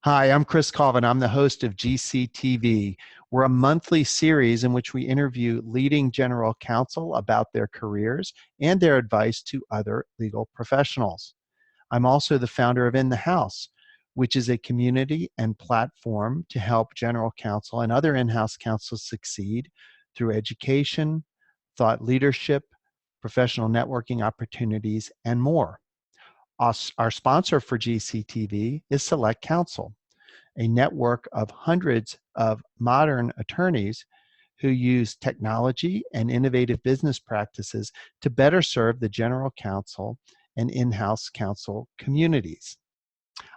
Hi, I'm Chris Colvin. I'm the host of GCtv. We're a monthly series in which we interview leading general counsel about their careers and their advice to other legal professionals. I'm also the founder of In the House, which is a community and platform to help general counsel and other in-house counsels succeed through education, thought leadership, professional networking opportunities, and more. Our sponsor for GCtv is Select Counsel, a network of hundreds of modern attorneys who use technology and innovative business practices to better serve the general counsel and in-house counsel communities.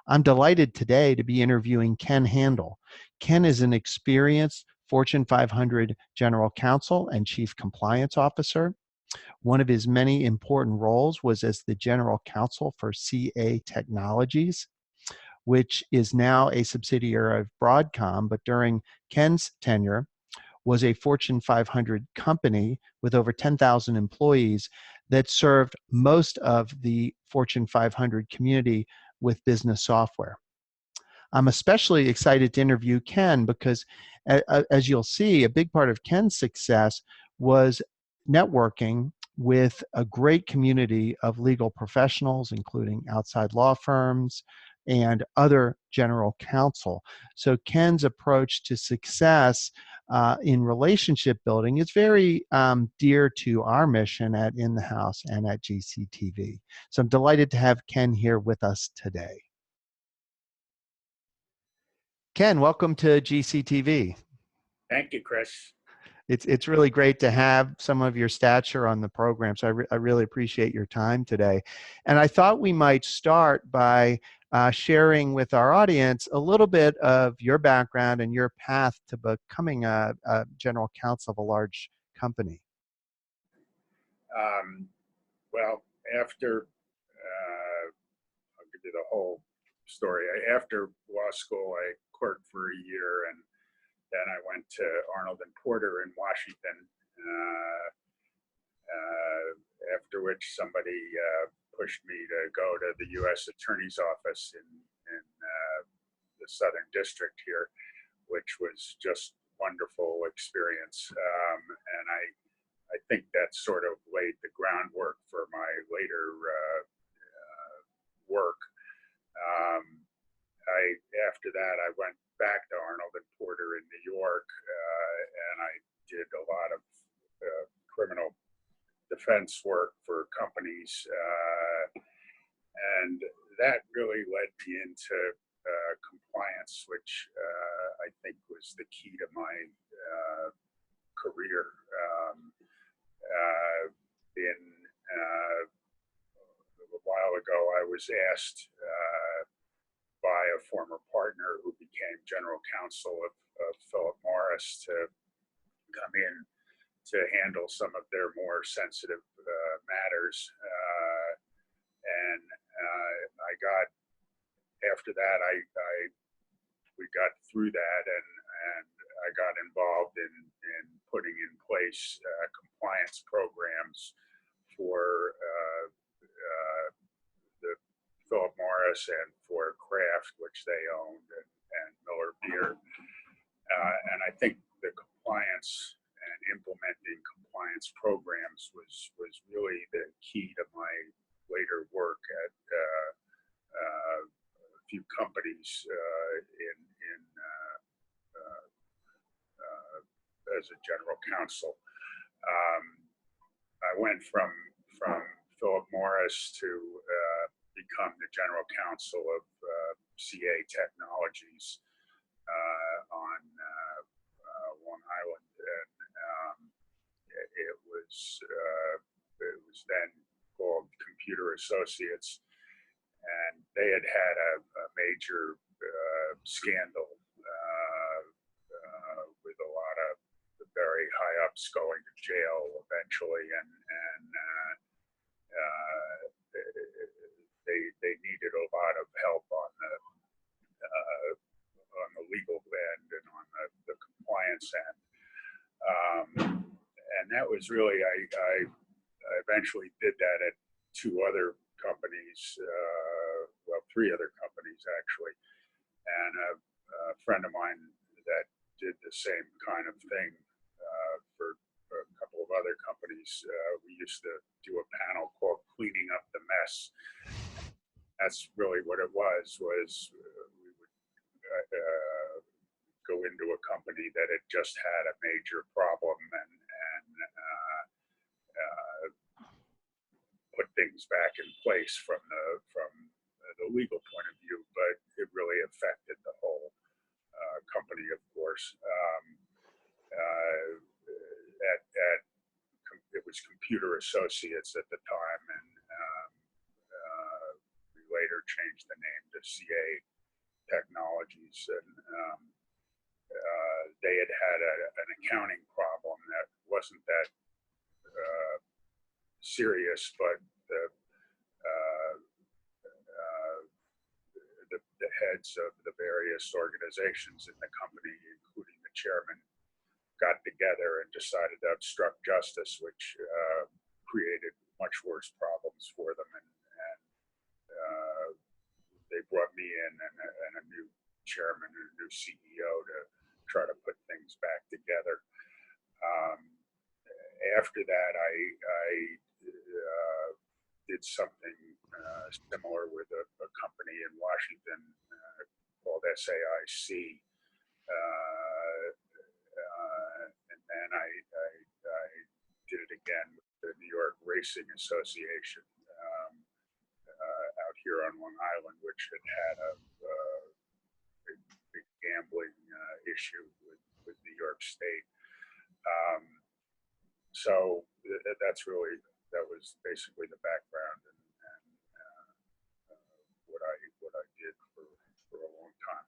I'm delighted today to be interviewing Ken Handal. Ken is an experienced Fortune 500 general counsel and chief compliance officer. One of his many important roles was as the general counsel for CA Technologies, which is now a subsidiary of Broadcom, but during Ken's tenure was a Fortune 500 company with over 10,000 employees that served most of the Fortune 500 community with business software. I'm especially excited to interview Ken because, as you'll see, a big part of Ken's success was networking with a great community of legal professionals, including outside law firms and other general counsel. So Ken's approach to success in relationship building is very dear to our mission at In the House and at GCtv. So I'm delighted to have Ken here with us today. Ken, welcome to GCtv. Thank you, Chris. It's really great to have some of your stature on the program, so I really appreciate your time today. And I thought we might start by sharing with our audience a little bit of your background and your path to becoming a general counsel of a large company. Well, after, I'll give you the whole story. After law school, I clerked for a year, and then I went to Arnold and Porter in Washington, after which somebody pushed me to go to the U.S. Attorney's Office in the Southern District here, which was just wonderful experience. And I think that sort of laid the groundwork for my later work. After that, I went back to Arnold and Porter in New York, and I did a lot of criminal defense work for companies, and that really led me into compliance, which I think was the key to my career. A while ago, I was asked by a former partner who became general counsel of Philip Morris to come in to handle some of their more sensitive matters. And I got, after that, we got through that, and I got involved in putting in place compliance programs for the Philip Morris and for Kraft, which they owned, and Miller Beer. And I think the compliance and implementing compliance programs was really the key to my later work at a few companies as a general counsel. I went from Philip Morris to become the general counsel of CA Technologies on Long Island, and it was then called Computer Associates, and they had had a major scandal with a lot of the very high ups going to jail eventually, and they needed a lot of help on the legal end and on the compliance end. And that was really, I eventually did that at two other companies, well, three other companies actually. And it was we would go into a company that had just had a major problem and put things back in place from the legal point of view, but it really affected the whole company, of course. It was Computer Associates at the time, and we later changed the name to CA Technologies, and they had had an accounting problem that wasn't that serious, but uh, the heads of the various organizations in the company, including the chairman, got together and decided to obstruct justice, which created much worse problems for them. And they brought me in and a new chairman and a new CEO to try to put things back together. After that, I did something similar with a company in Washington called SAIC. And then I did it again with the New York Racing Association out here on Long Island, which had a big gambling issue with New York State. So that was basically the background and what I did for a long time.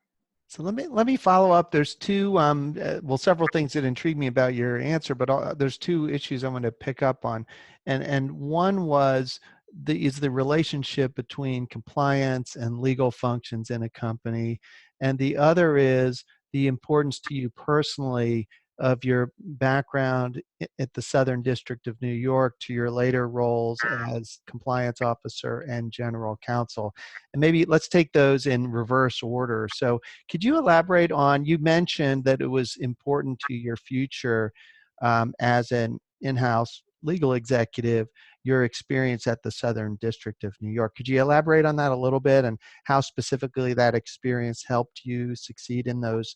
So let me follow up. There's two, well, several things that intrigue me about your answer, but there's two issues I want to pick up on, and one was is the relationship between compliance and legal functions in a company, and the other is the importance to you personally of your background at the Southern District of New York to your later roles as compliance officer and general counsel. And maybe let's take those in reverse order. So could you elaborate on, you mentioned that it was important to your future as an in-house legal executive, your experience at the Southern District of New York. Could you elaborate on that a little bit and how specifically that experience helped you succeed in those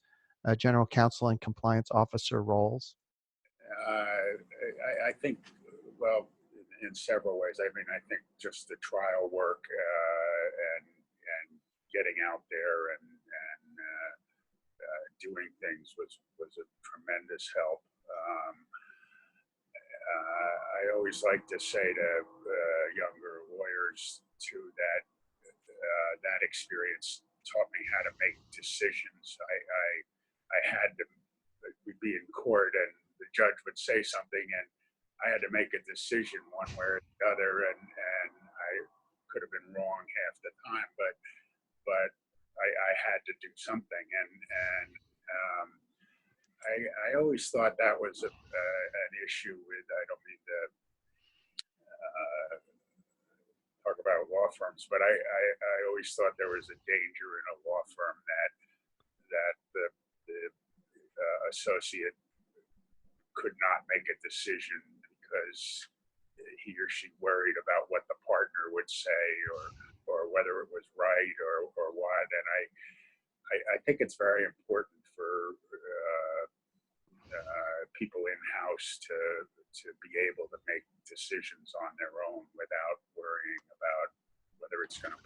general counsel and compliance officer roles? I think, well, in several ways. I mean, I think just the trial work and getting out there and doing things was a tremendous help. I always like to say to younger lawyers too that that experience taught me how to make decisions. I had to, we'd be in court and the judge would say something and I had to make a decision one way or the other, and I could have been wrong half the time, but I had to do something, and I always thought that was an issue with, I don't mean to talk about law firms, but I always thought there was a danger in a law firm that the associate could not make a decision because he or she worried about what the partner would say or whether it was right or what. And I think it's very important for people in-house to be able to make decisions on their own without worrying about whether it's going to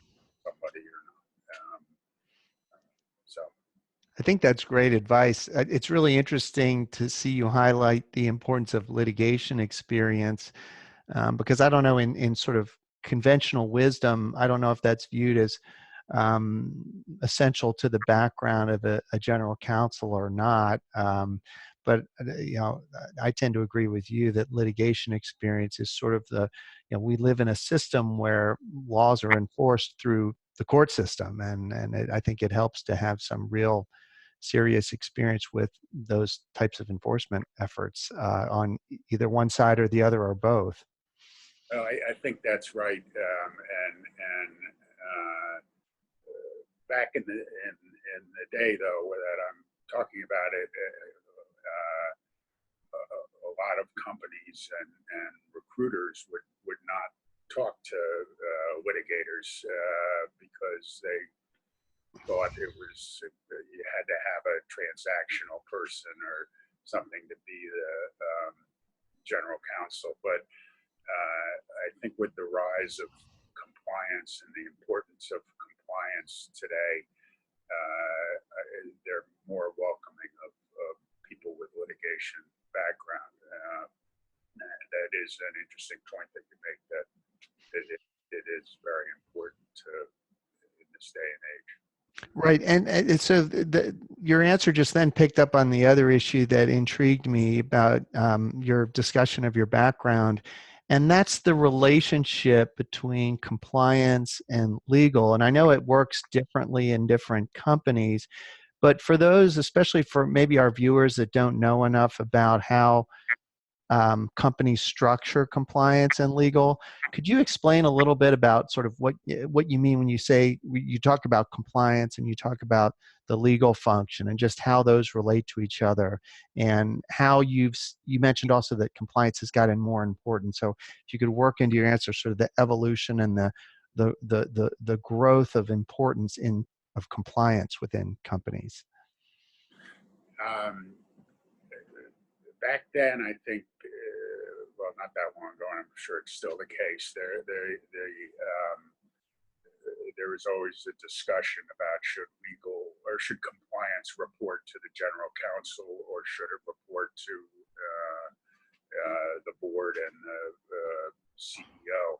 somebody or not. So. I think that's great advice. It's really interesting to see you highlight the importance of litigation experience because I don't know, in sort of conventional wisdom, I don't know if that's viewed as essential to the background of a general counsel or not. But you know, I tend to agree with you that litigation experience is sort of we live in a system where laws are enforced through the court system, and I think it helps to have some real serious experience with those types of enforcement efforts on either one side or the other or both. Well, I think that's right, and back in the day, though, that I'm talking about it, a lot of companies and recruiters would not talk to litigators because they thought it was you had to have a transactional person or something to be the general counsel. But I think with the rise of compliance and the importance of compliance today, they're more welcoming of people with litigation background. That is an interesting point that you make, that it is very important in this day and age. Right, and so your answer just then picked up on the other issue that intrigued me about your discussion of your background, and that's the relationship between compliance and legal. And I know it works differently in different companies, but for those, especially for maybe our viewers that don't know enough about how companies structure compliance and legal, could you explain a little bit about sort of what you mean when you say, you talk about compliance and you talk about the legal function and just how those relate to each other, and how you mentioned also that compliance has gotten more important. So if you could work into your answer sort of the evolution and the growth of importance of compliance within companies. Back then, I think, well, not that long ago, and I'm sure it's still the case, there was always a discussion about should compliance report to the general counsel, or should it report to the board and the CEO.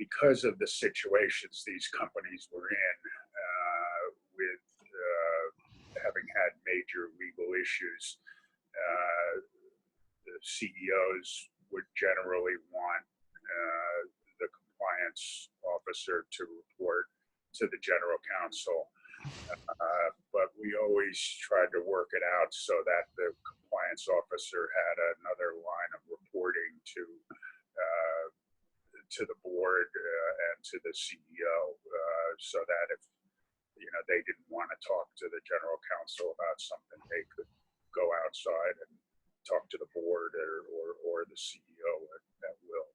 Because of the situations these companies were in, with having had major legal issues, the CEOs would generally want the compliance officer to report to the general counsel. But we always tried to work it out so that the compliance officer had another line of reporting to the board and to the CEO, so that if they didn't want to talk to the general counsel about something, they could go outside and talk to the board or the CEO at will.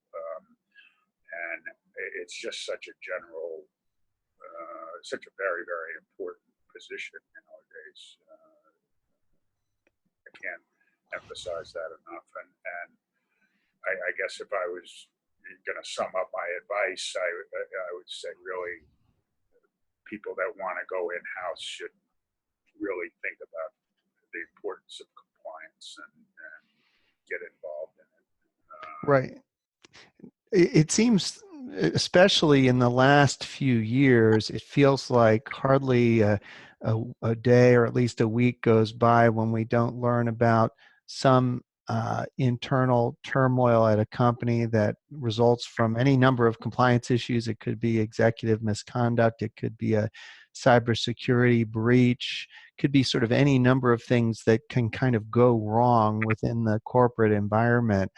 And it's just such a general, such a very, very important position nowadays. I can't emphasize that enough. And I guess if I was going to sum up my advice, I would say really people that want to go in-house should really think about the importance of compliance and get involved in it. Right. It seems, especially in the last few years, it feels like hardly a day or at least a week goes by when we don't learn about some internal turmoil at a company that results from any number of compliance issues. It could be executive misconduct. It could be a cybersecurity breach. It could be sort of any number of things that can kind of go wrong within the corporate environment.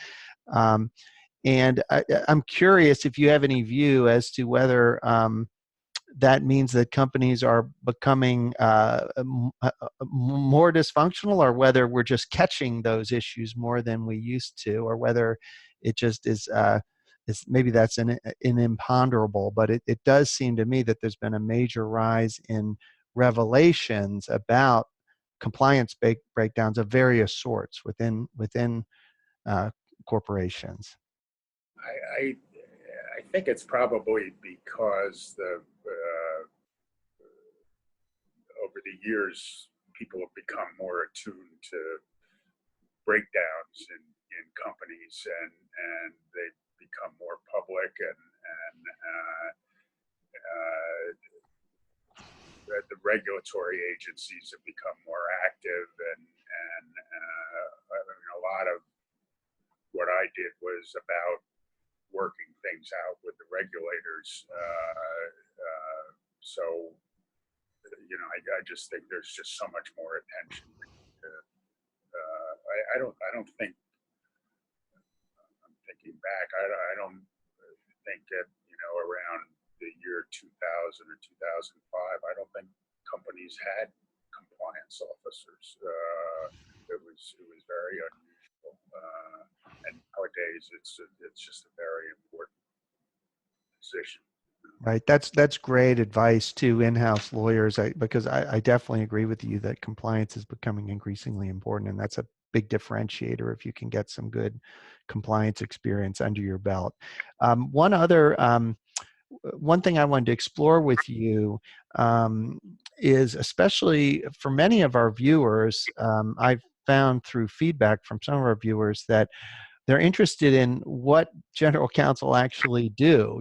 And I'm curious if you have any view as to whether that means that companies are becoming more dysfunctional, or whether we're just catching those issues more than we used to, or whether it just is maybe that's an imponderable. But it does seem to me that there's been a major rise in revelations about compliance breakdowns of various sorts within corporations. I think it's probably because over the years, people have become more attuned to breakdowns in companies, and they've become more public, and the regulatory agencies have become more active, and I mean, a lot of what I did was about working things out with the regulators. So, I just think there's just so much more attention. I don't think, I'm thinking back, I don't think that, around the year 2000 or 2005, I don't think companies had compliance officers. It was very unusual. and nowadays it's just a very important position. Right. That's great advice to in-house lawyers, because I definitely agree with you that compliance is becoming increasingly important, and that's a big differentiator if you can get some good compliance experience under your belt. One thing I wanted to explore with you is, especially for many of our viewers, I've found through feedback from some of our viewers that they're interested in what general counsel actually do.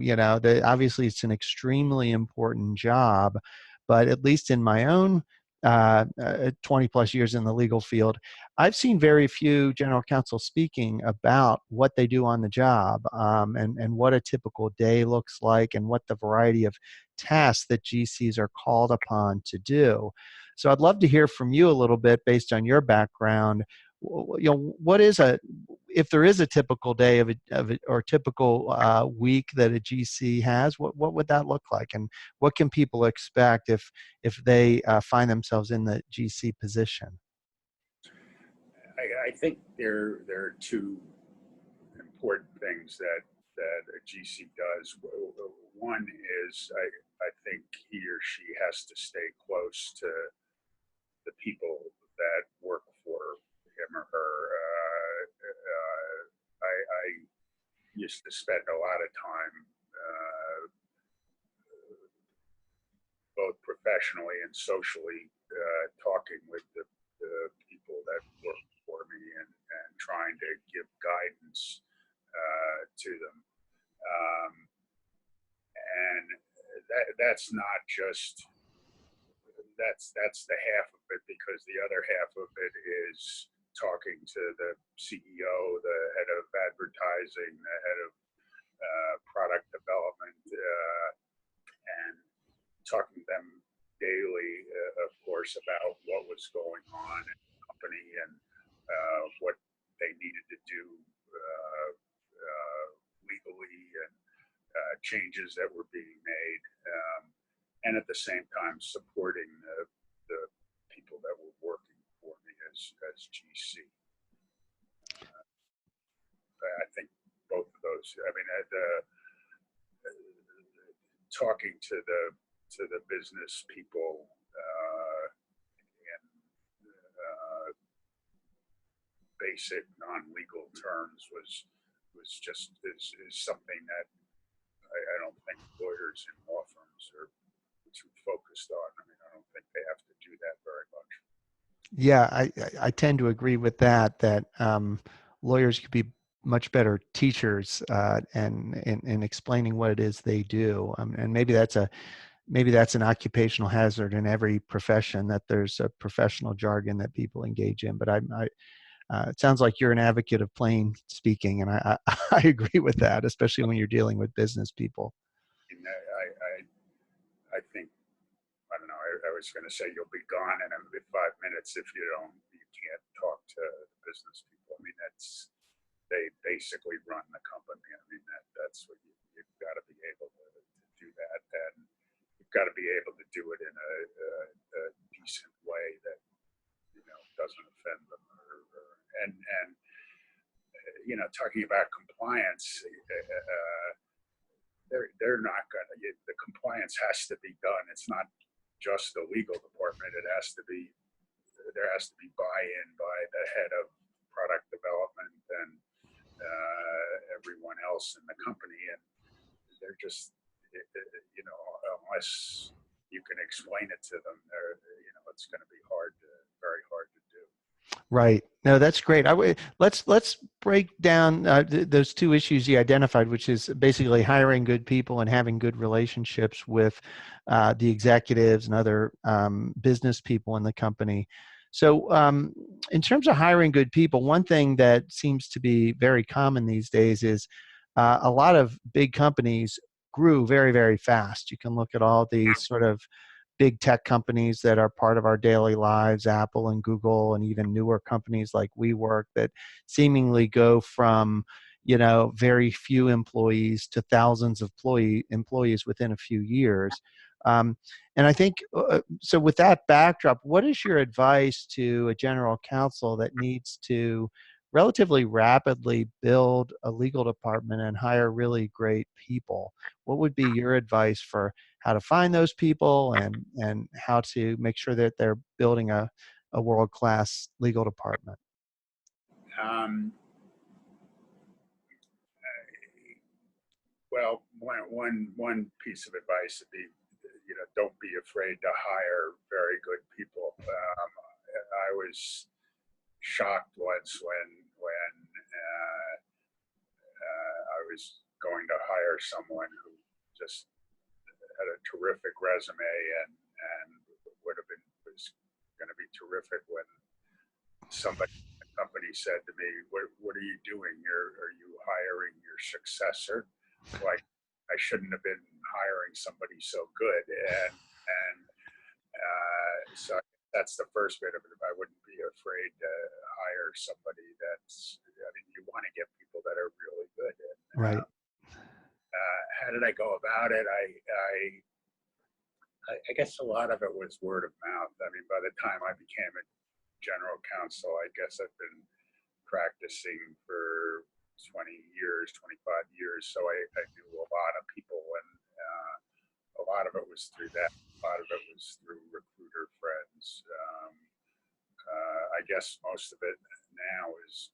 Obviously it's an extremely important job, but at least in my own 20 plus years in the legal field, I've seen very few general counsel speaking about what they do on the job, and what a typical day looks like, and what the variety of tasks that GCs are called upon to do. So I'd love to hear from you a little bit based on your background. What is if there is a typical day or typical week that a GC has, what would that look like, and what can people expect if they find themselves in the GC position? I think there are two important things that a GC does. One is I think he or she has to stay close to the people that work for him or her. I used to spend a lot of time, both professionally and socially, talking with the people that work for me, and trying to give guidance to them. Um, and that's not just that's the half of it, because the other half of it is talking to the CEO, the head of advertising, the head of product development, and talking to them daily, of course, about what was going on in the company, and what they needed to do legally, and changes that were being made, and at the same time supporting the people that were working for me as GC. I think both of those. I mean, talking to the business people in basic non-legal terms was just is something that I don't think lawyers in law firms are too focused on. I mean, I don't think they have to do that very much. Yeah, I tend to agree with that lawyers could be much better teachers, and in explaining what it is they do. And maybe that's an occupational hazard in every profession, that there's a professional jargon that people engage in. But it sounds like you're an advocate of plain speaking, and I agree with that, especially when you're dealing with business people. And I think, I don't know, I was going to say you'll be gone in 5 minutes if you can't talk to business people. I mean, they basically run the company. I mean, that's what you've got to be able to do that, and you've got to be able to do it in a decent way that doesn't offend them, and talking about compliance, they're not going to. The compliance has to be done. It's not just the legal department. There has to be buy-in by the head of product development and everyone else in the company, and they're just unless you can explain it to them, it's going to be very hard to do. Right. No, that's great. Let's break down those two issues you identified, which is basically hiring good people and having good relationships with the executives and other business people in the company. So, in terms of hiring good people, one thing that seems to be very common these days is a lot of big companies grew very, very fast. You can look at all the sort of big tech companies that are part of our daily lives, Apple and Google, and even newer companies like WeWork, that seemingly go from very few employees to thousands of employees within a few years. And I think, so with that backdrop, what is your advice to a general counsel that needs to relatively rapidly build a legal department and hire really great people. What would be your advice for how to find those people and how to make sure that they're building a world-class legal department? Um, well, one piece of advice would be, don't be afraid to hire very good people. I was shocked once when I was going to hire someone who just had a terrific resume and would have been was going to be terrific when somebody in the company said to me, "What are you doing? Are you hiring your successor?" Like, I shouldn't have been hiring somebody so good, and so that's the first bit of it. I wouldn't be afraid to hire somebody that's. I mean, you want to get people that are really good. And, Right. how did I go about it? I guess a lot of it was word of mouth. I mean, by the time I became a general counsel, I guess I've been practicing for 20 years, 25 years. So I knew a lot of people, and a lot of it was through that. A lot of it was through recruiter friends. I guess most of it now is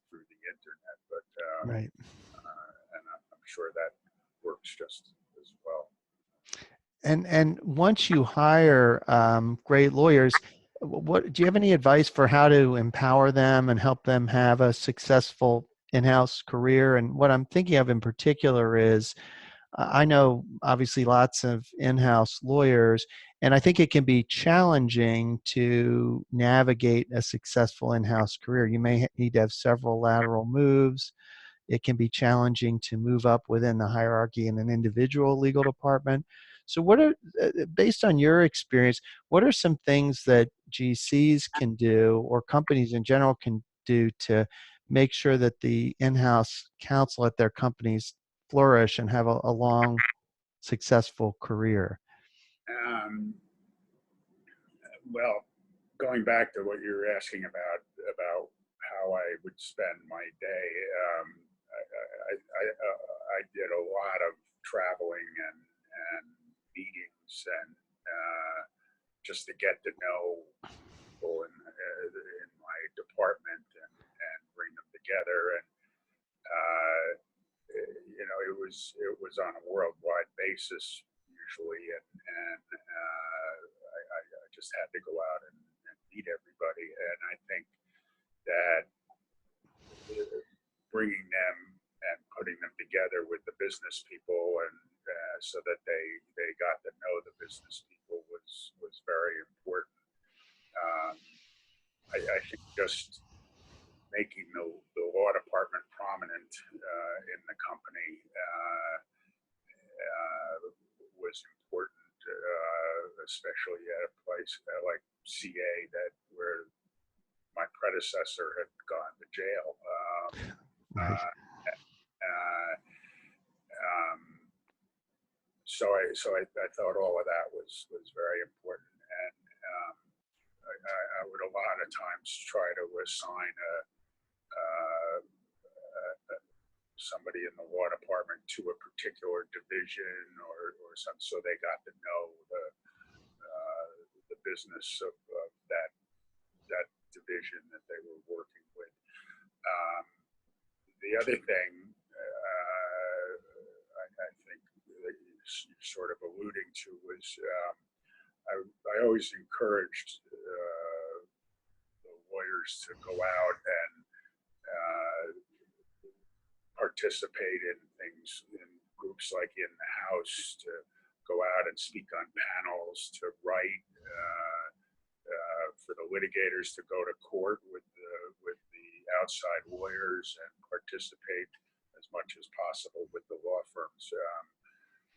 through the internet, but Right. and I'm sure that works just as well. And once you hire great lawyers, what do you have any advice for how to empower them and help them have a successful in-house career? And what I'm thinking of in particular is I know obviously lots of in-house lawyers, and I think it can be challenging to navigate a successful in-house career. You may need to have several lateral moves. It can be challenging to move up within the hierarchy in an individual legal department. So, based on your experience, what are some things that GCs can do or companies in general can do to make sure that the in-house counsel at their companies flourish and have a long, successful career? Um, well, going back to what you were asking about how I would spend my day, I did a lot of traveling and meetings and just to get to know people in my department and bring them together. And uh, it was on a worldwide basis usually, and I just had to go out and meet everybody. And I think that bringing them and putting them together with the business people, and so that they got to know the business people was very important. Um, I think just making the law department prominent in the company was important, especially at a place like CA where my predecessor had gone to jail. Right. Uh, uh, um, so I thought all of that was very important, and I would a lot of times try to assign uh, somebody in the law department to a particular division or something, so they got to know the business of that division that they were working with. Um, the other thing I think that you're sort of alluding to was I always encouraged the lawyers to go out and participate in things in groups like in the house, to go out and speak on panels, to write for the litigators, to go to court with the outside lawyers and participate as much as possible with the law firms.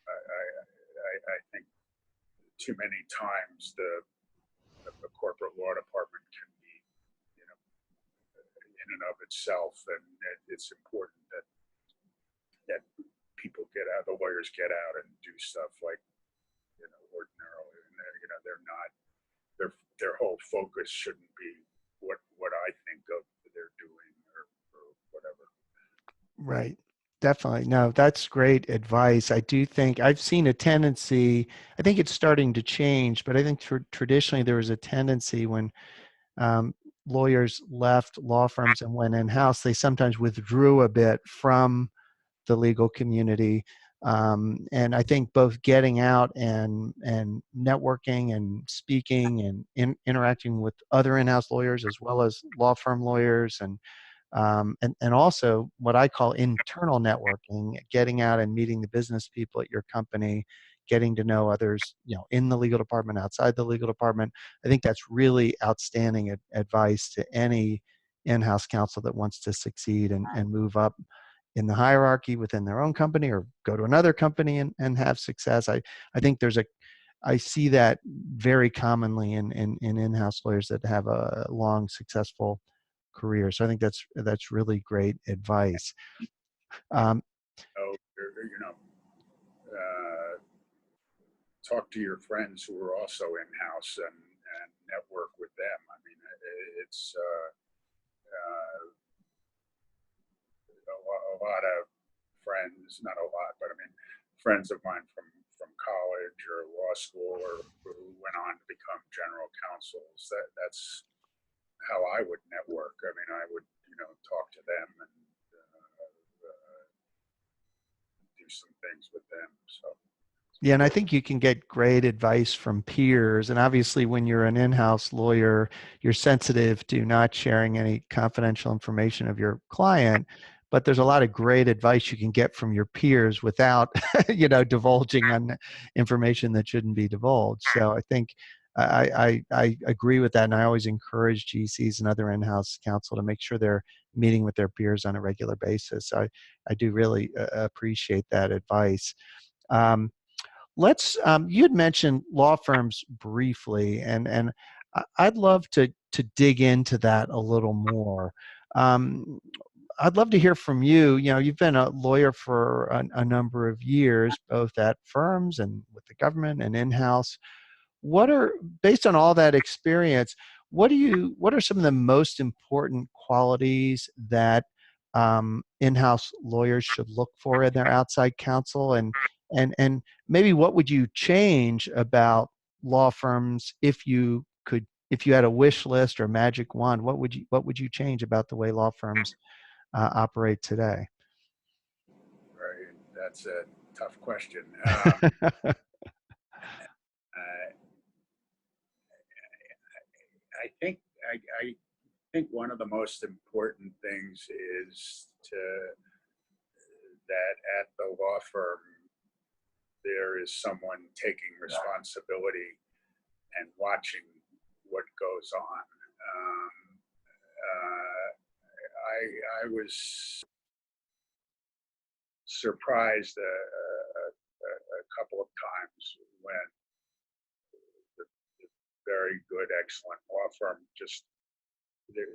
I think too many times the corporate law department can be, in and of itself, and it's important that people get out, the lawyers get out and do stuff like, ordinarily, and they're not, their whole focus shouldn't be what I think of they're doing, Right. Definitely. No, that's great advice. I do think I've seen a tendency, I think it's starting to change, but I think traditionally there was a tendency when um, lawyers left law firms and went in-house, they sometimes withdrew a bit from the legal community. And I think both getting out and networking and speaking and interacting with other in-house lawyers as well as law firm lawyers and also what I call internal networking, getting out and meeting the business people at your company, getting to know others, in the legal department, outside the legal department. I think that's really outstanding advice to any in-house counsel that wants to succeed and move up in the hierarchy within their own company or go to another company and have success. I think I see that very commonly in in-house lawyers that have a long, successful career. So I think that's really great advice. Um, So, uh, talk to your friends who are also in-house and network with them. I mean, it's a lot of friends, not a lot, but I mean, friends of mine from college or law school or who went on to become general counsels. That's how I would network. I mean, I would, talk to them and do some things with them. So it's Yeah, and I important. think you can get great advice from peers. And obviously, when you're an in-house lawyer, you're sensitive to not sharing any confidential information of your client. But there's a lot of great advice you can get from your peers without, divulging on information that shouldn't be divulged. So I think I agree with that, and I always encourage GCs and other in-house counsel to make sure they're meeting with their peers on a regular basis. I do really appreciate that advice. Um, you had mentioned law firms briefly, and I'd love to dig into that a little more. Um, I'd love to hear from you. You've been a lawyer for a number of years, both at firms and with the government and in-house. Based on all that experience, what are some of the most important qualities that in-house lawyers should look for in their outside counsel, and maybe what would you change about law firms if you had a wish list or magic wand? What would you change about the way law firms operate today? Right? That's a tough question. Uh, I think I think one of the most important things is that at the law firm there is someone taking responsibility and watching what goes on. I was surprised a couple of times when the very good, excellent law firm just there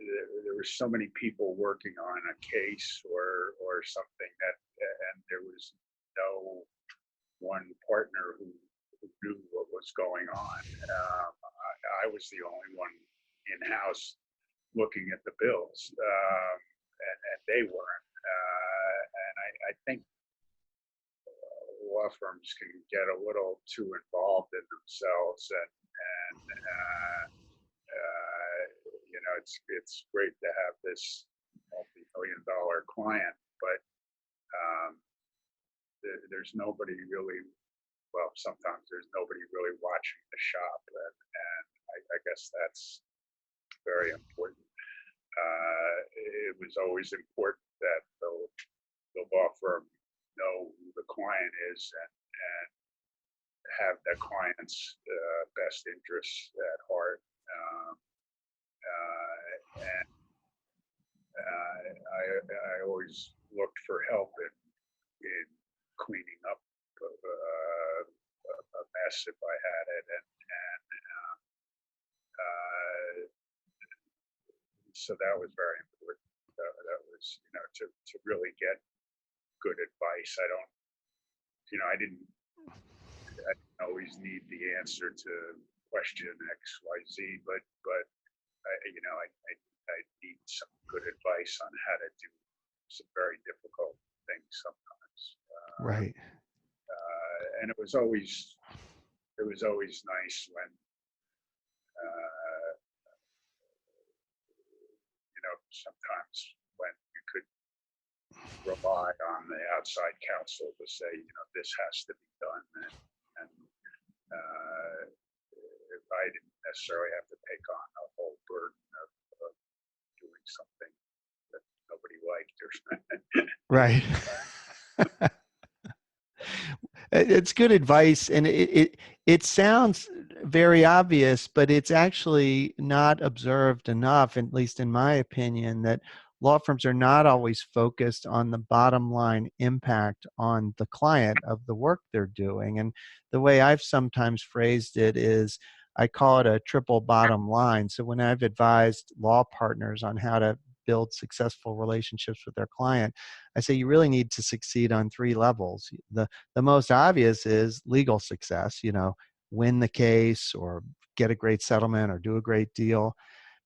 were so many people working on a case or something and there was no one partner who knew what was going on. I was the only one in house looking at the bills, and they weren't. And I think law firms can get a little too involved in themselves, and it's great to have this multi-million-dollar client, but um, there's nobody really. Well, sometimes there's nobody really watching the shop, and I guess that's very important. It was always important that the law firm know who the client is and have the client's best interests at heart. And I always looked for help in cleaning up a mess if I had it, and uh, so that was very important. That was to really get good advice. I didn't always need the answer to question X, Y, Z, but I need some good advice on how to do some very difficult things sometimes. Right. And it was always nice when sometimes when you could rely on the outside counsel to say, this has to be done, and if I didn't necessarily have to take on a whole burden of doing something that nobody liked or something. Right. It's good advice, and it sounds very obvious, but it's actually not observed enough, at least in my opinion, that law firms are not always focused on the bottom line impact on the client of the work they're doing. And the way I've sometimes phrased it is, I call it a triple bottom line. So when I've advised law partners on how to build successful relationships with their client, I say you really need to succeed on three levels. The most obvious is legal success, win the case or get a great settlement or do a great deal.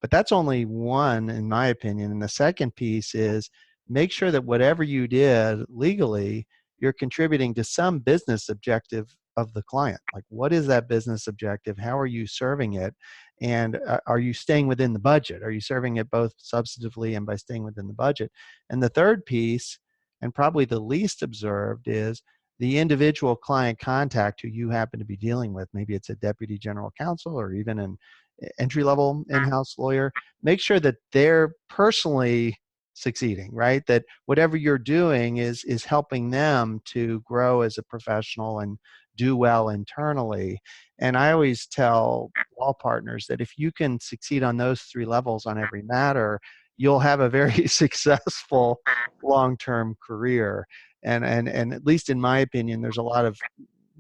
But that's only one, in my opinion. And the second piece is make sure that whatever you did legally, you're contributing to some business objective of the client. Like, what is that business objective? How are you serving it? And are you staying within the budget? Are you serving it both substantively and by staying within the budget? And the third piece, and probably the least observed, is the individual client contact who you happen to be dealing with. Maybe it's a deputy general counsel or even an entry-level in-house lawyer. Make sure that they're personally succeeding, right? That whatever you're doing is helping them to grow as a professional and do well internally. And I always tell law partners that if you can succeed on those three levels on every matter, you'll have a very successful long-term career. And at least in my opinion, there's a lot of,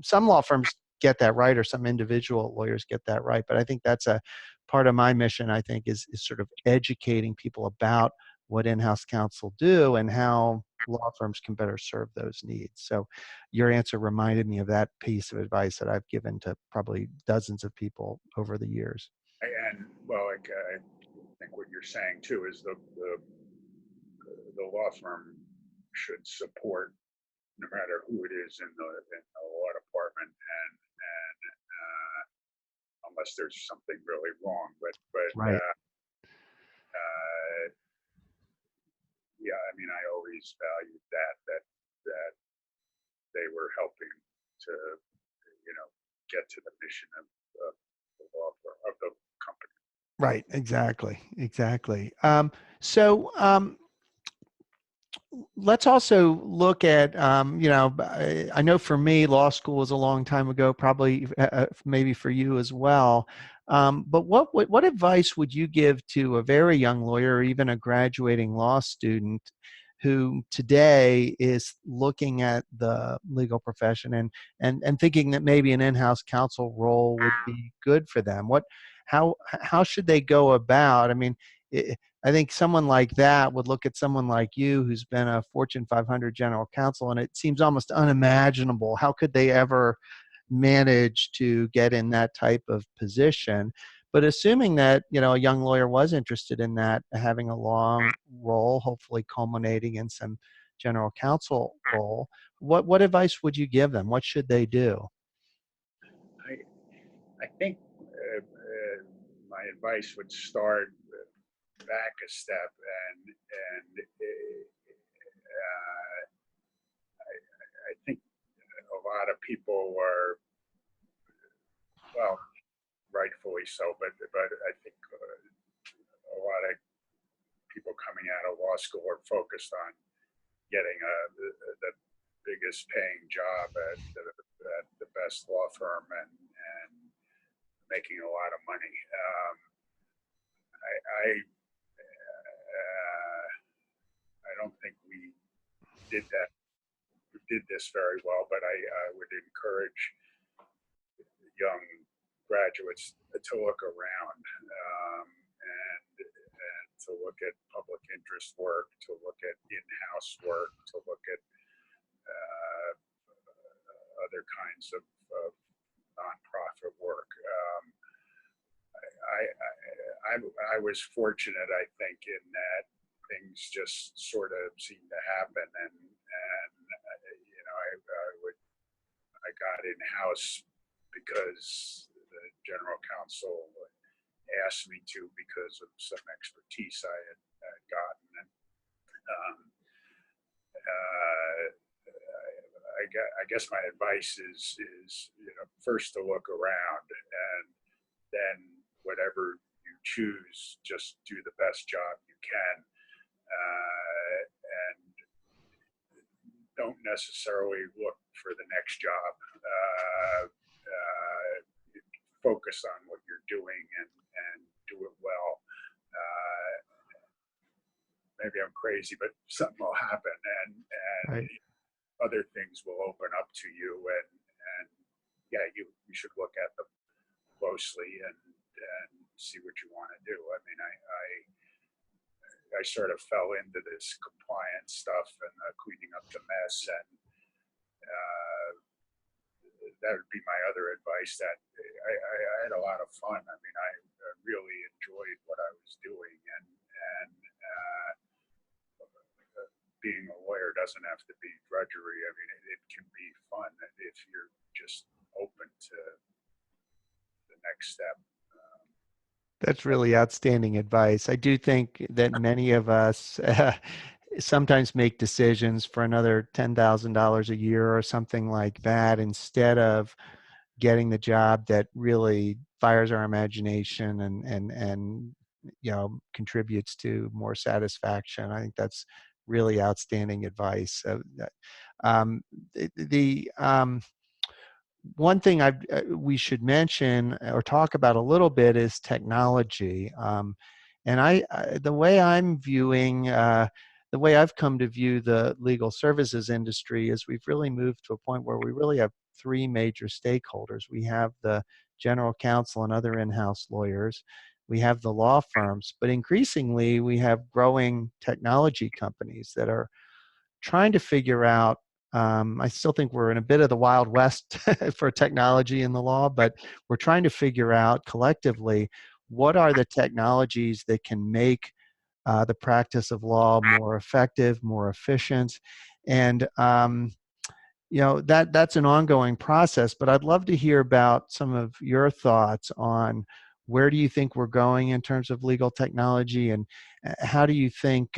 some law firms get that right, or some individual lawyers get that right. But I think that's a part of my mission, I think, is sort of educating people about what in-house counsel do and how law firms can better serve those needs. So your answer reminded me of that piece of advice that I've given to probably dozens of people over the years. And well, I think what you're saying too is the law firm should support no matter who it is in the law department, and unless there's something really wrong. But Right. yeah, I mean, I always valued that they were helping to get to the mission of the law firm, of the company. Right. Exactly. So let's also look at, I know for me, law school was a long time ago, probably maybe for you as well. But what advice would you give to a very young lawyer, or even a graduating law student who today is looking at the legal profession and thinking that maybe an in-house counsel role would be good for them? How should they go about? I mean, I think someone like that would look at someone like you who's been a Fortune 500 general counsel, and it seems almost unimaginable. How could they ever manage to get in that type of position? But assuming that, a young lawyer was interested in that, having a long role, hopefully culminating in some general counsel role, what advice would you give them? What should they do? I think my advice would start back a step, and I think a lot of people are, well, rightfully so, but I think a lot of people coming out of law school are focused on getting the biggest paying job at the best law firm and making a lot of money. I don't think we did that. We did this very well, but I would encourage young graduates to look around, and to look at public interest work, to look at in-house work, to look at other kinds of nonprofit work. I was fortunate, I think, in that things just sort of seem to happen, and I got in house because the general counsel asked me to, because of some expertise I had gotten. And um, uh, I guess my advice is first to look around, and then whatever you choose, just do the best job you can, and don't necessarily look for the next job. Focus on what you're doing, and do it well. Maybe I'm crazy, but something will happen, and Right. other things will open up to you, and yeah, you should look at them closely, and see what you want to do. I mean, I sort of fell into this compliance stuff and cleaning up the mess, and uh, that would be my other advice. That I had a lot of fun. I mean, I really enjoyed what I was doing, and being a lawyer doesn't have to be drudgery. I mean, it can be fun if you're just open to the next step. That's really outstanding advice. I do think that many of us sometimes make decisions for another $10,000 a year or something like that instead of getting the job that really fires our imagination and contributes to more satisfaction. I think that's really outstanding advice. Um, the one thing we should mention or talk about a little bit is technology. And the way I'm viewing, the way I've come to view the legal services industry is we've really moved to a point where we really have three major stakeholders. We have the general counsel and other in-house lawyers. We have the law firms, but increasingly we have growing technology companies that are trying to figure out. I still think we're in a bit of the Wild West for technology in the law, but we're trying to figure out collectively what are the technologies that can make the practice of law more effective, more efficient, and that's an ongoing process. But I'd love to hear about some of your thoughts on where do you think we're going in terms of legal technology, and how do you think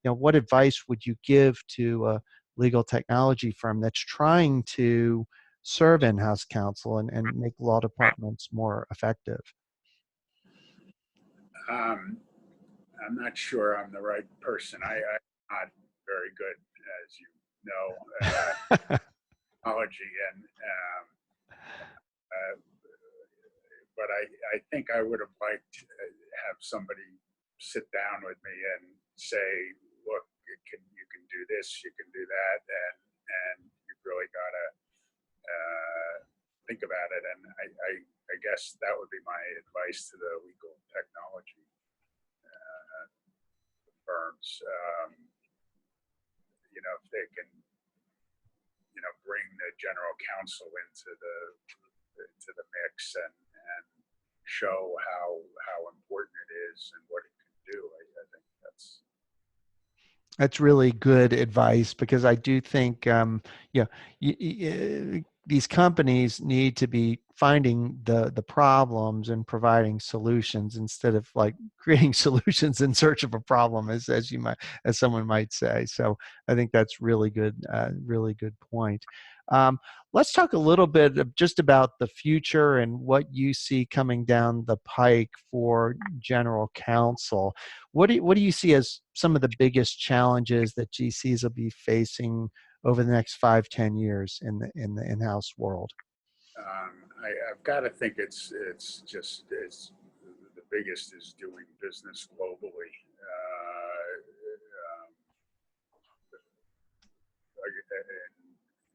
what advice would you give to a legal technology firm that's trying to serve in-house counsel and make law departments more effective? I'm not sure I'm the right person. I'm not very good, as you know, technology, and uh, but I think I would have liked to have somebody sit down with me and say, look, you can do this, you can do that, and you've really got to think about it. And I guess that would be my advice to the legal technology firms. If they can, bring the general counsel into the mix, and show how important it is and what it can do. I think That's really good advice, because I do think these companies need to be finding the problems and providing solutions instead of like creating solutions in search of a problem, as someone might say. So I think that's really good point. Um, let's talk a little bit just about the future and what you see coming down the pike for general counsel. What do you see as some of the biggest challenges that GCs will be facing over the next 5-10 years in the in-house world? I've got to think it's the biggest is doing business globally.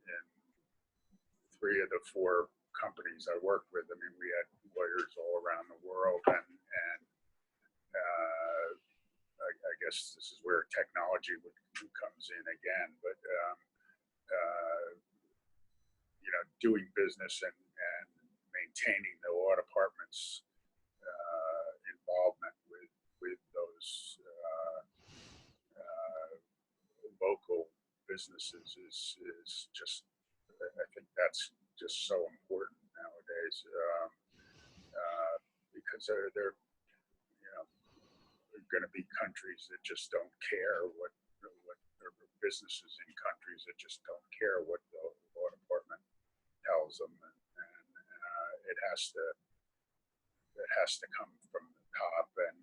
And three of the four companies I worked with, I mean, we had lawyers all around the world, and I guess this is where technology comes in again. But doing business and maintaining the law department's involvement with those businesses is just, I think that's just so important nowadays, because they're you know, going to be countries that just don't care what or businesses in countries that just don't care what the law department tells them, and it has to come from the top, and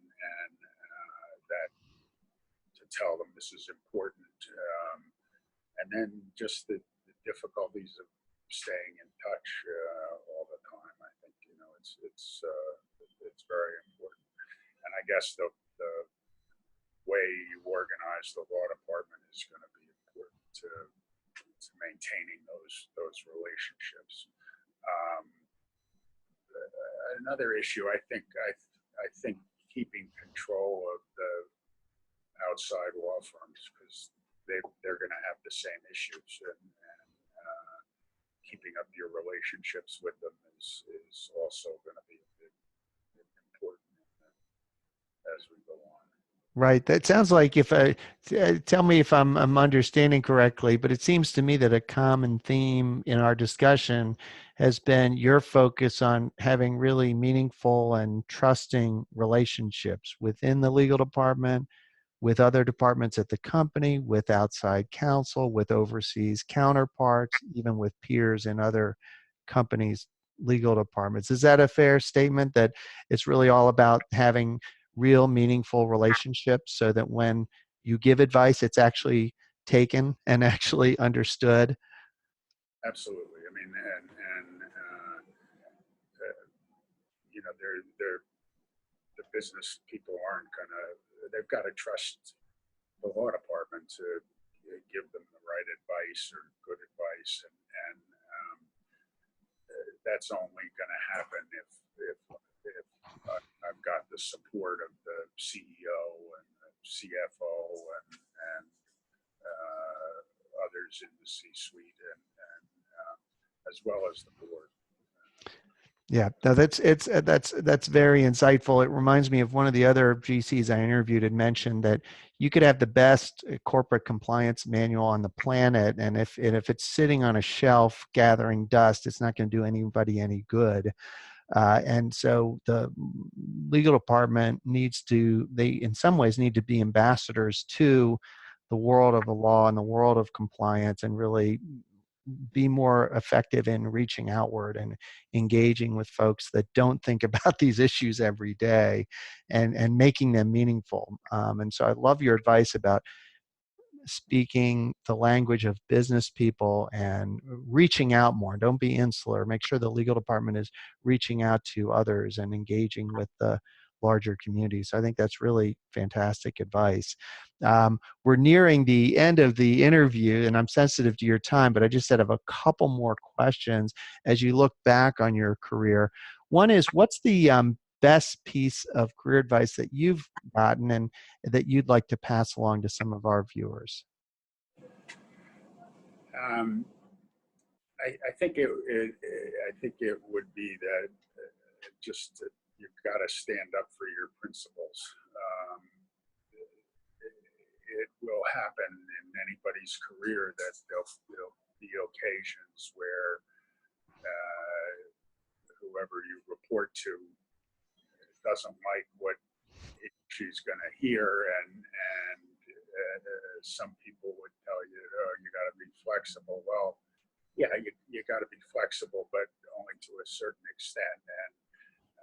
that to tell them this is important, and then just the difficulties of staying in touch all the time. I think it's very important, and I guess the way you organize the law department is going to be important to maintaining those relationships. Um, Another issue, I think keeping control of the outside law firms, because they're going to have the same issues, and keeping up your relationships with them is also going to be important as we go on. Right. That sounds like tell me if I'm understanding correctly, but it seems to me that a common theme in our discussion has been your focus on having really meaningful and trusting relationships within the legal department, with other departments at the company, with outside counsel, with overseas counterparts, even with peers in other companies' legal departments. Is that a fair statement, that it's really all about having real meaningful relationships so that when you give advice, it's actually taken and actually understood? Absolutely. I mean, they're the business people aren't gonna. They've got to trust the law department to give them the right advice or good advice, and that's only going to happen if I've got the support of the CEO and the CFO and others in the C-suite, and as well as the board. Yeah, no, that's very insightful. It reminds me of one of the other GCs I interviewed had mentioned that you could have the best corporate compliance manual on the planet, and if it's sitting on a shelf gathering dust, it's not going to do anybody any good. And so the legal department they in some ways need to be ambassadors to the world of the law and the world of compliance, and really be more effective in reaching outward and engaging with folks that don't think about these issues every day, and making them meaningful. And so I love your advice about speaking the language of business people and reaching out more. Don't be insular. Make sure the legal department is reaching out to others and engaging with the larger community. So I think that's really fantastic advice. We're nearing the end of the interview, and I'm sensitive to your time, but I just have a couple more questions as you look back on your career. One is, what's the best piece of career advice that you've gotten and that you'd like to pass along to some of our viewers? Um, I think I think it would be that just you've got to stand up for your principles. Um, it will happen in anybody's career that there'll be occasions where whoever you report to doesn't like what she's going to hear, and some people would tell you, oh, you got to be flexible. Well, yeah, you got to be flexible, but only to a certain extent. And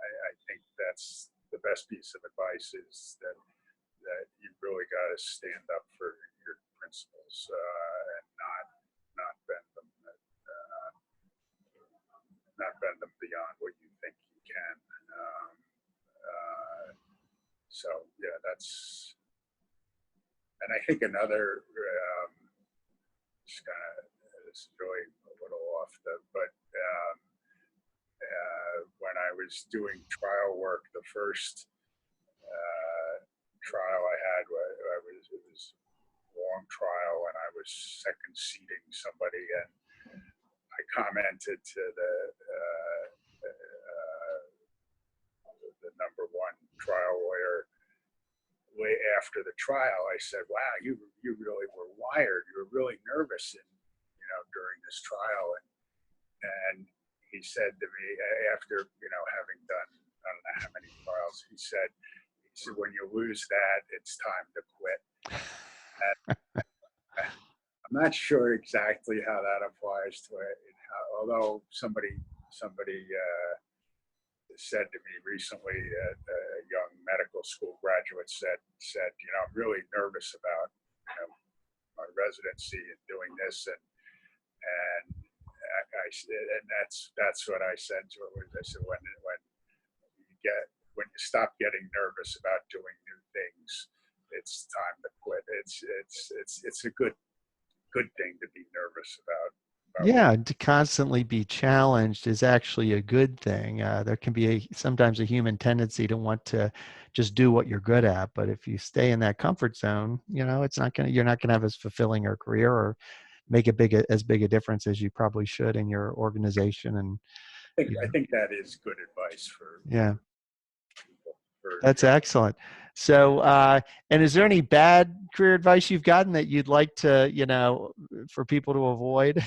I think that's the best piece of advice, is that you really got to stand up for your principles, and not bend them, not bend them beyond what you think you can. So yeah, and I think another, this is really a little off but when I was doing trial work, the first trial I had, it was a long trial, and I was second seating somebody, and I commented to the number one trial lawyer, after the trial, I said, "Wow, you really were wired. You were really nervous, during this trial." And he said to me after having done I don't know how many trials, he said, "When you lose that, it's time to quit." And I'm not sure exactly how that applies to it. Although somebody said to me recently, a young medical school graduate said, "I'm really nervous about my residency and doing this," and and that's what I said to it. I said, when you stop getting nervous about doing new things, it's time to quit. It's a good thing to be nervous about. Yeah, to constantly be challenged is actually a good thing. There can be sometimes a human tendency to want to just do what you're good at, but if you stay in that comfort zone, you're not gonna have as fulfilling a career or make as big a difference as you probably should in your organization. And I think that is good advice for yeah, people. For that's excellent. So, and is there any bad career advice you've gotten that you'd like to, for people to avoid?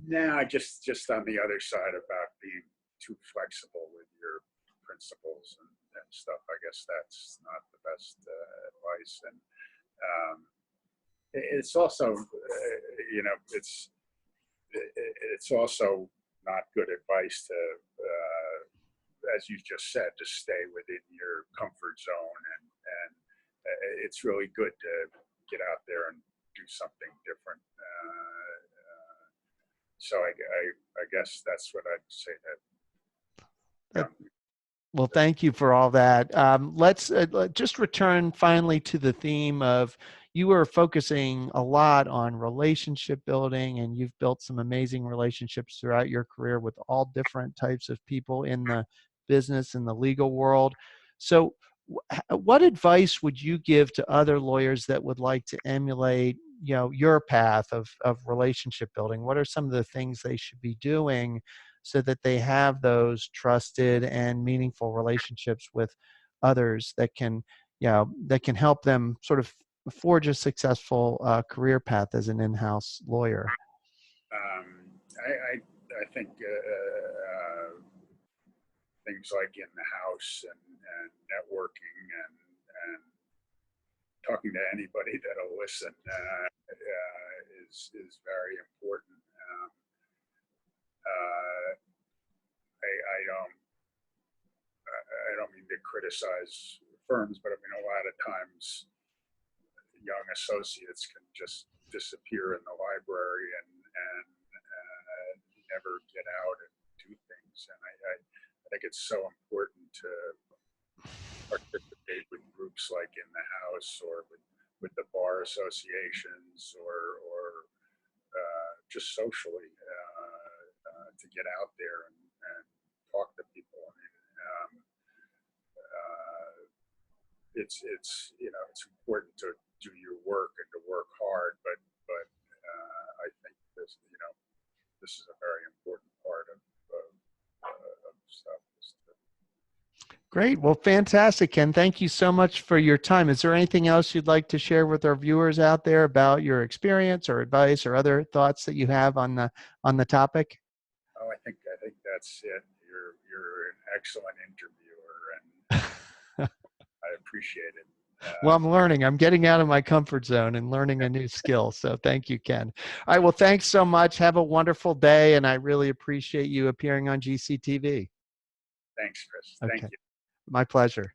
No, just on the other side about being too flexible with your principles and stuff. I guess that's not the best advice. And it's also, it's also not good advice to, as you just said, to stay within your comfort zone. And it's really good to get out there and do something different. So I guess that's what I'd say that. Well, thank you for all that. Let's just return finally to the theme of you were focusing a lot on relationship building, and you've built some amazing relationships throughout your career with all different types of people in the business and the legal world. So, what advice would you give to other lawyers that would like to emulate, your path of relationship building? What are some of the things they should be doing so that they have those trusted and meaningful relationships with others that can, that can help them sort of forge a successful career path as an in-house lawyer? I think things like in the house and networking and talking to anybody that'll listen is very important. I don't mean to criticize firms, but I mean a lot of times young associates can just disappear in the library and never get out and do things. And I think it's so important to participate with groups like in the house or with the bar associations or just socially to get out there and talk to people. I mean, it's important to do your work and to work hard, but I think this is a very important part of stuff. Great. Well, fantastic, Ken. Thank you so much for your time. Is there anything else you'd like to share with our viewers out there about your experience or advice or other thoughts that you have on the topic? Oh, I think that's it. You're an excellent interviewer, and I appreciate it. Well, I'm learning. I'm getting out of my comfort zone and learning a new skill. So thank you, Ken. All right. Well, thanks so much. Have a wonderful day. And I really appreciate you appearing on GCtv. Thanks, Chris. Okay. Thank you. My pleasure.